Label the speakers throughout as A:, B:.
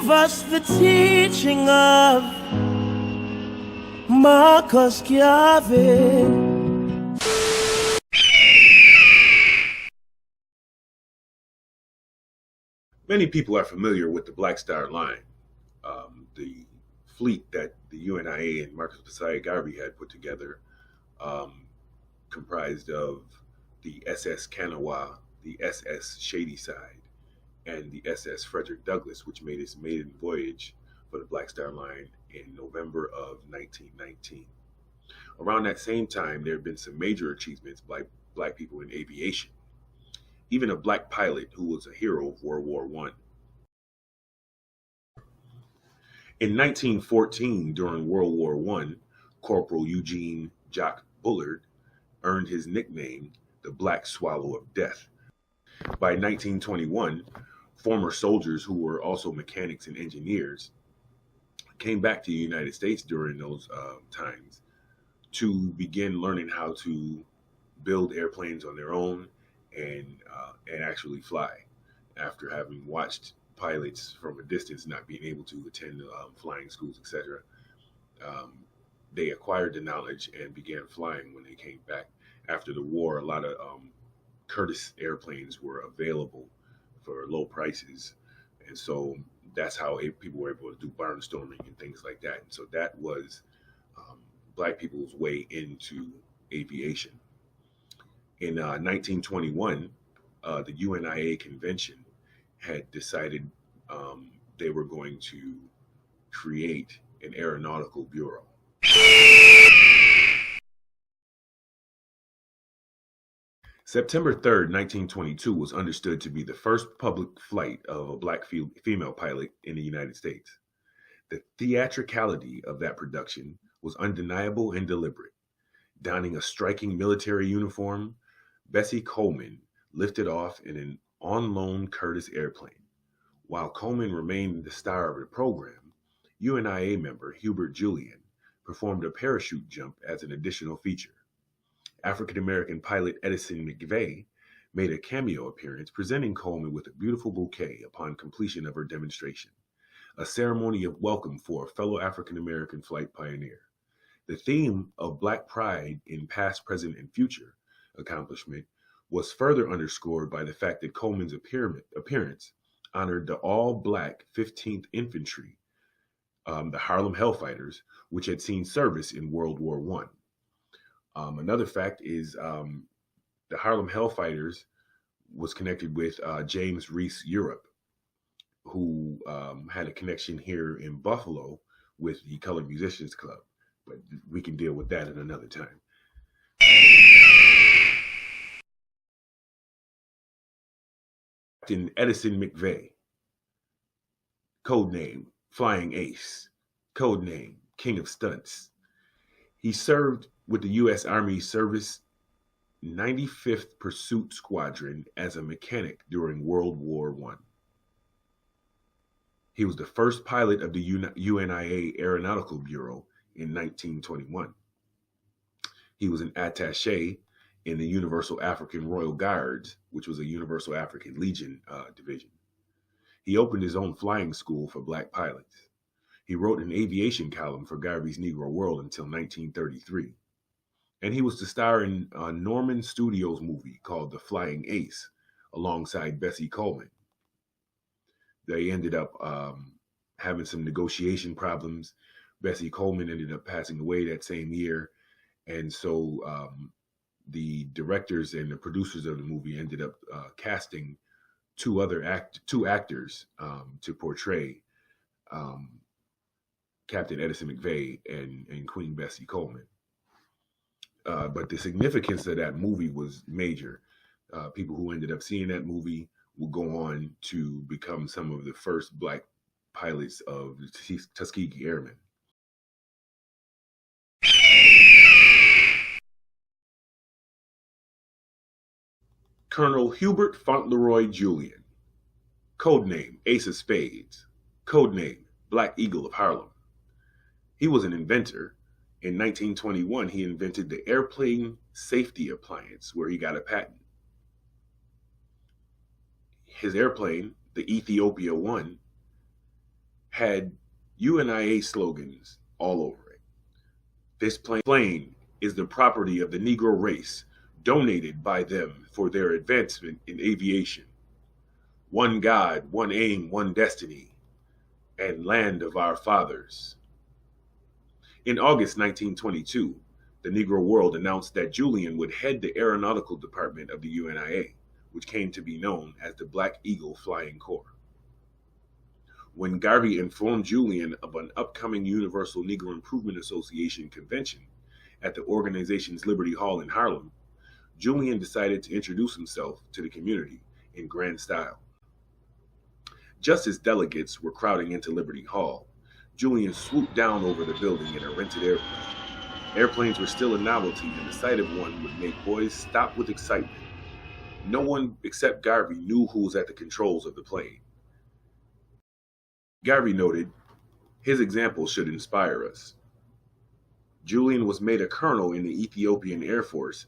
A: gave us the teaching of Marcus Garvey.
B: Many people are familiar with the Black Star Line, the fleet that the UNIA and Marcus Garvey had put together, comprised of the SS Kanawha, the SS Shadyside, and the SS Frederick Douglass, which made its maiden voyage for the Black Star Line in November of 1919. Around that same time, there have been some major achievements by black people in aviation. Even a black pilot who was a hero of World War I. In 1914, during World War I, Corporal Eugene Jock Bullard earned his nickname, the Black Swallow of Death. By 1921, former soldiers who were also mechanics and engineers came back to the United States during those times to begin learning how to build airplanes on their own and actually fly, after having watched pilots from a distance not being able to attend flying schools, etc. They acquired the knowledge and began flying when they came back. After the war, a lot of Curtiss airplanes were available for low prices, and so that's how people were able to do barnstorming and things like that. And so that was black people's way into aviation. In 1921, the UNIA convention had decided they were going to create an aeronautical bureau. September 3rd, 1922 was understood to be the first public flight of a black female pilot in the United States. The theatricality of that production was undeniable and deliberate. Donning a striking military uniform, Bessie Coleman lifted off in an on-loan Curtiss airplane. While Coleman remained the star of the program, UNIA member Hubert Julian performed a parachute jump as an additional feature. African-American pilot Edison McVey made a cameo appearance, presenting Coleman with a beautiful bouquet upon completion of her demonstration, a ceremony of welcome for a fellow African-American flight pioneer. The theme of Black pride in past, present, and future accomplishment was further underscored by the fact that Coleman's appearance honored the all-black 15th Infantry, the Harlem Hellfighters, which had seen service in World War I. Another fact is the Harlem Hellfighters was connected with James Reese Europe, who had a connection here in Buffalo with the Colored Musicians Club. But we can deal with that at another time. Captain Edison McVeigh, codename Flying Ace, codename King of Stunts. He served with the U.S. Army Service 95th Pursuit Squadron as a mechanic during World War I. He was the first pilot of the UNIA Aeronautical Bureau in 1921. He was an attaché in the Universal African Royal Guards, which was a Universal African Legion division. He opened his own flying school for black pilots. He wrote an aviation column for Garvey's Negro World until 1933. And he was the star in a Norman Studios movie called The Flying Ace, alongside Bessie Coleman. They ended up having some negotiation problems. Bessie Coleman ended up passing away that same year. And so the directors and the producers of the movie ended up casting two actors to portray Captain Edison McVeigh and Queen Bessie Coleman. But the significance of that movie was major. People who ended up seeing that movie will go on to become some of the first black pilots of the Tuskegee Airmen. Colonel Hubert Fauntleroy Julian, codename Ace of Spades, codename Black Eagle of Harlem. He was an inventor. In 1921, he invented the airplane safety appliance, where he got a patent. His airplane, the Ethiopia 1, had UNIA slogans all over it. This plane is the property of the Negro race, donated by them for their advancement in aviation. One God, one aim, one destiny, and land of our fathers. In August 1922, the Negro World announced that Julian would head the aeronautical department of the UNIA, which came to be known as the Black Eagle Flying Corps. When Garvey informed Julian of an upcoming Universal Negro Improvement Association convention at the organization's Liberty Hall in Harlem, Julian decided to introduce himself to the community in grand style. Just as delegates were crowding into Liberty Hall, Julian swooped down over the building in a rented airplane. Airplanes were still a novelty, and the sight of one would make boys stop with excitement. No one except Garvey knew who was at the controls of the plane. Garvey noted, "His example should inspire us." Julian was made a colonel in the Ethiopian Air Force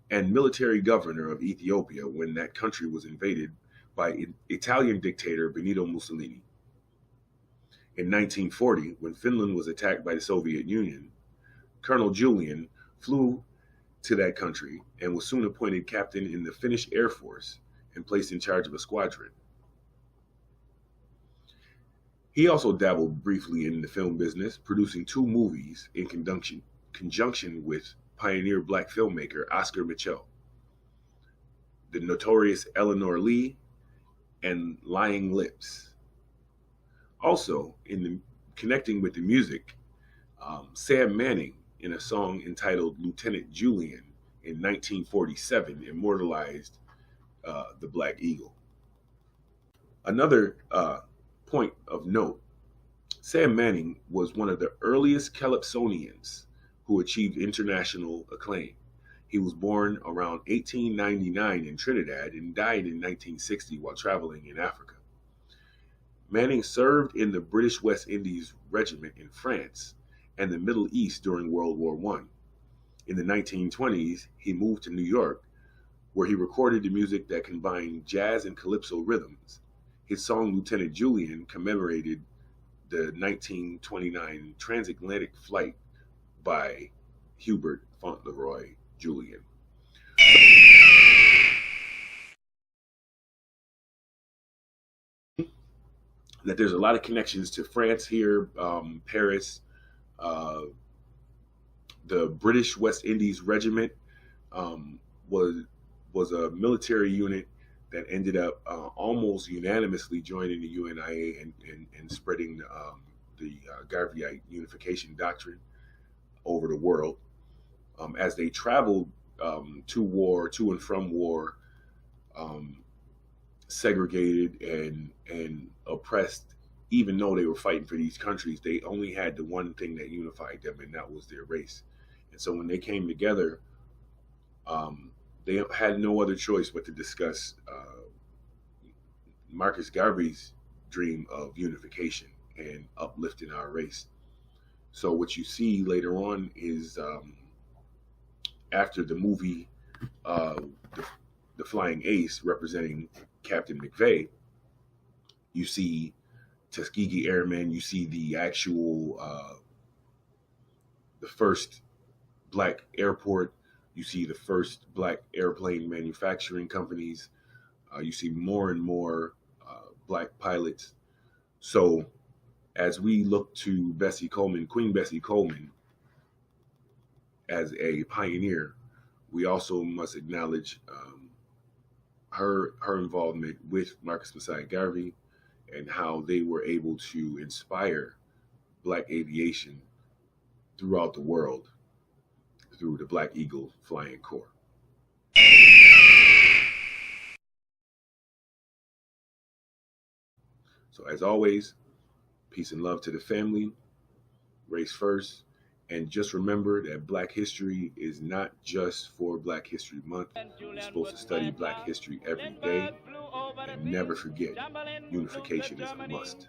B: and military governor of Ethiopia when that country was invaded by Italian dictator Benito Mussolini. In 1940, when Finland was attacked by the Soviet Union, Colonel Julian flew to that country and was soon appointed captain in the Finnish Air Force and placed in charge of a squadron. He also dabbled briefly in the film business, producing 2 movies in conjunction with pioneer black filmmaker Oscar Mitchell, the notorious Eleanor Lee and Lying Lips. Also, connecting with the music, Sam Manning, in a song entitled Lieutenant Julian in 1947, immortalized the Black Eagle. Another point of note, Sam Manning was one of the earliest Calypsonians who achieved international acclaim. He was born around 1899 in Trinidad and died in 1960 while traveling in Africa. Manning served in the British West Indies Regiment in France and the Middle East during World War I. In the 1920s, he moved to New York, where he recorded the music that combined jazz and calypso rhythms. His song Lieutenant Julian commemorated the 1929 transatlantic flight by Hubert Julian. That there's a lot of connections to France here, Paris. The British West Indies Regiment was a military unit that ended up almost unanimously joining the UNIA and spreading the Garveyite unification doctrine over the world. As they traveled to and from war, segregated and oppressed, even though they were fighting for these countries, they only had the one thing that unified them, and that was their race. And so when they came together, they had no other choice but to discuss Marcus Garvey's dream of unification and uplifting our race. So what you see later on is after the movie, the Flying Ace, representing Captain McVeigh, you see Tuskegee Airmen, you see the actual, the first black airport, you see the first black airplane manufacturing companies, you see more and more black pilots. So as we look to Bessie Coleman, Queen Bessie Coleman, as a pioneer, we also must acknowledge her involvement with Marcus Messiah Garvey and how they were able to inspire black aviation throughout the world through the Black Eagle Flying Corps. So as always, peace and love to the family, race first, and just remember that Black history is not just for Black History Month. You're supposed to study Black history every day, and never forget, unification is a must.